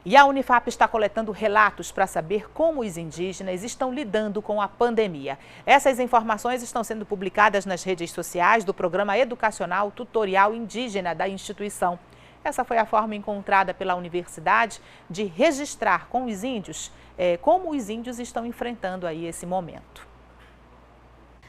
E a Unifap está coletando relatos para saber como os indígenas estão lidando com a pandemia. Essas informações estão sendo publicadas nas redes sociais do Programa Educacional Tutorial Indígena da instituição. Essa foi a forma encontrada pela universidade de registrar com os índios como os índios estão enfrentando aí esse momento.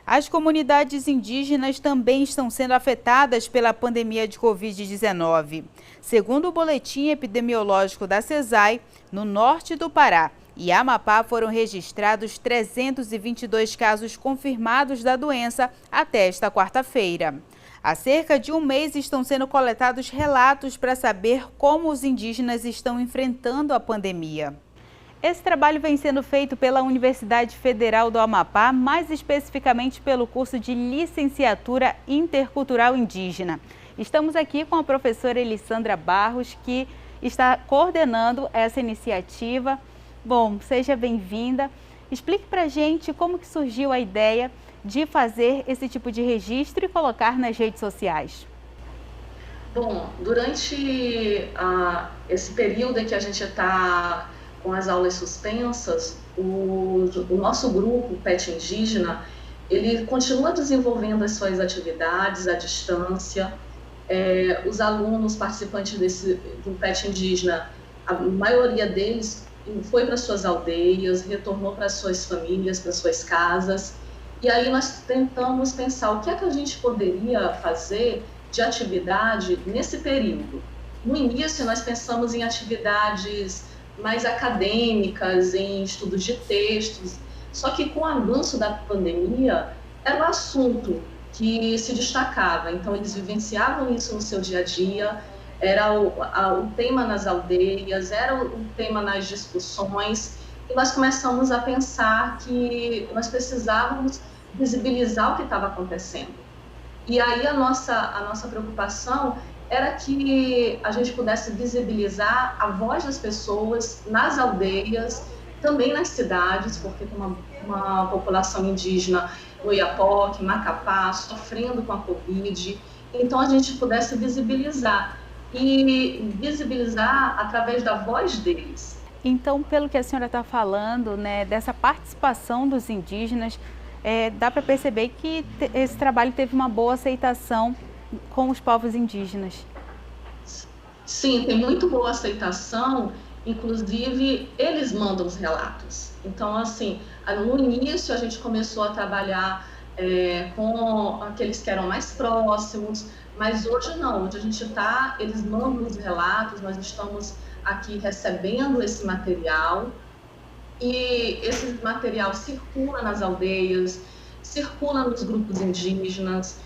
As comunidades indígenas também estão sendo afetadas pela pandemia de Covid-19. Segundo o boletim epidemiológico da CESAI, no norte do Pará e Amapá foram registrados 322 casos confirmados da doença até esta quarta-feira. Há cerca de um mês estão sendo coletados relatos para saber como os indígenas estão enfrentando a pandemia. Esse trabalho vem sendo feito pela Universidade Federal do Amapá, mais especificamente pelo curso de Licenciatura Intercultural Indígena. Estamos aqui com a professora Elissandra Barros, que está coordenando essa iniciativa. Bom, seja bem-vinda. Explique para a gente como que surgiu a ideia de fazer esse tipo de registro e colocar nas redes sociais. Bom, durante esse período em que a gente está com as aulas suspensas, o nosso grupo PET Indígena, ele continua desenvolvendo as suas atividades à distância. Os alunos participantes do PET Indígena, a maioria deles foi para suas aldeias, retornou para suas famílias, para suas casas. E aí nós tentamos pensar o que é que a gente poderia fazer de atividade nesse período. No início, nós pensamos em atividades mais acadêmicas, em estudos de textos, só que com o avanço da pandemia, era um assunto que se destacava, então eles vivenciavam isso no seu dia a dia, era o tema nas aldeias, era o tema nas discussões, e nós começamos a pensar que nós precisávamos visibilizar o que estava acontecendo. E aí a nossa preocupação era que a gente pudesse visibilizar a voz das pessoas nas aldeias, também nas cidades, porque tem uma população indígena no Iapoque, Macapá, sofrendo com a Covid. Então a gente pudesse visibilizar, e visibilizar através da voz deles. Então, pelo que a senhora está falando, né, dessa participação dos indígenas, dá para perceber que esse trabalho teve uma boa aceitação com os povos indígenas. Sim, tem muito boa aceitação, inclusive eles mandam os relatos. Então, assim, no início a gente começou a trabalhar com aqueles que eram mais próximos, mas hoje não, hoje a gente eles mandam os relatos, nós estamos aqui recebendo esse material, e esse material circula nas aldeias, circula nos grupos indígenas,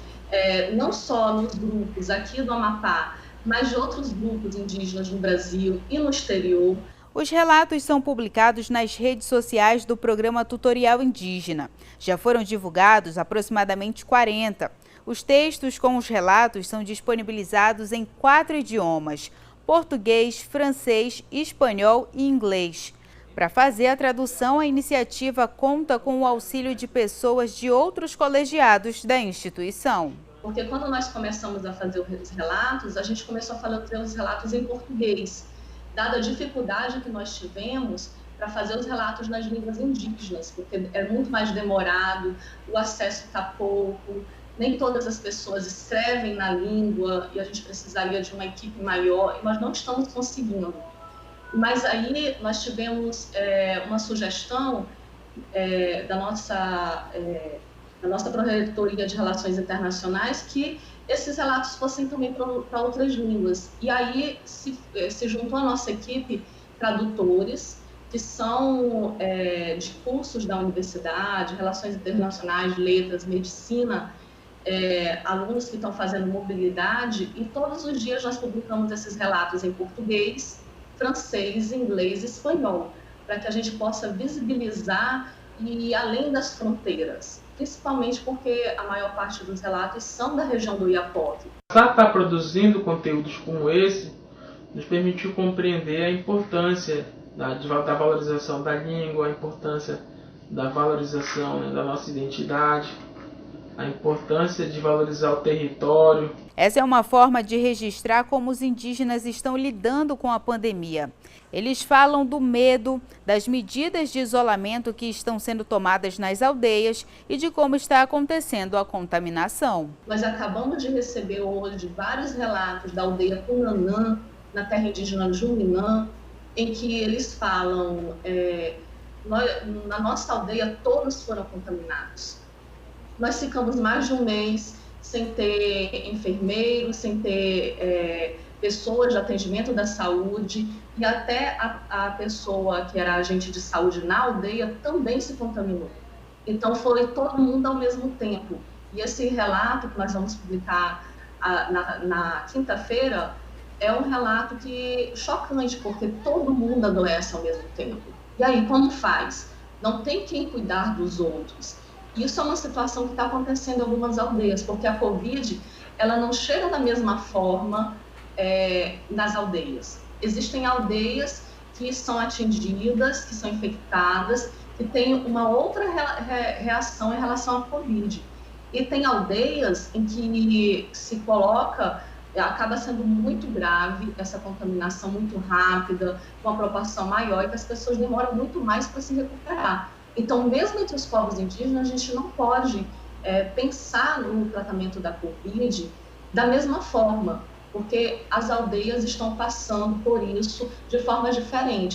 não só nos grupos aqui do Amapá, mas de outros grupos indígenas no Brasil e no exterior. Os relatos são publicados nas redes sociais do Programa Tutorial Indígena. Já foram divulgados aproximadamente 40. Os textos com os relatos são disponibilizados em 4 idiomas: português, francês, espanhol e inglês. Para fazer a tradução, a iniciativa conta com o auxílio de pessoas de outros colegiados da instituição. Porque quando nós começamos a fazer os relatos, a gente começou a fazer os relatos em português, dada a dificuldade que nós tivemos para fazer os relatos nas línguas indígenas, porque é muito mais demorado, o acesso está pouco, nem todas as pessoas escrevem na língua e a gente precisaria de uma equipe maior, e nós não estamos conseguindo. Mas aí nós tivemos uma sugestão da nossa Pró-Reitoria de Relações Internacionais que esses relatos fossem também para outras línguas. E aí se juntou a nossa equipe tradutores, que são de cursos da universidade, Relações Internacionais, Letras, Medicina, alunos que estão fazendo mobilidade, e todos os dias nós publicamos esses relatos em português, francês, inglês e espanhol, para que a gente possa visibilizar e ir além das fronteiras, principalmente porque a maior parte dos relatos são da região do Iapoque. Estar produzindo conteúdos como esse nos permitiu compreender a importância da valorização da língua, a importância da valorização da nossa identidade. a importância de valorizar o território. Essa é uma forma de registrar como os indígenas estão lidando com a pandemia. Eles falam do medo, das medidas de isolamento que estão sendo tomadas nas aldeias e de como está acontecendo a contaminação. Nós acabamos de receber hoje vários relatos da aldeia Cunanã, na terra indígena Juminã, em que eles falam, na nossa aldeia todos foram contaminados. Nós ficamos mais de um mês sem ter enfermeiros, sem ter pessoas de atendimento da saúde, e até a pessoa que era agente de saúde na aldeia também se contaminou. Então foi todo mundo ao mesmo tempo. E esse relato que nós vamos publicar na quinta-feira é um relato chocante, porque todo mundo adoece ao mesmo tempo. E aí, como faz? Não tem quem cuidar dos outros. Isso é uma situação que está acontecendo em algumas aldeias, porque a Covid ela não chega da mesma forma nas aldeias. Existem aldeias que são atingidas, que são infectadas, que têm uma outra reação em relação à Covid. E tem aldeias em que se acaba sendo muito grave essa contaminação muito rápida, com uma proporção maior, e que as pessoas demoram muito mais para se recuperar. Então, mesmo entre os povos indígenas, a gente não pode pensar no tratamento da Covid da mesma forma, porque as aldeias estão passando por isso de forma diferente.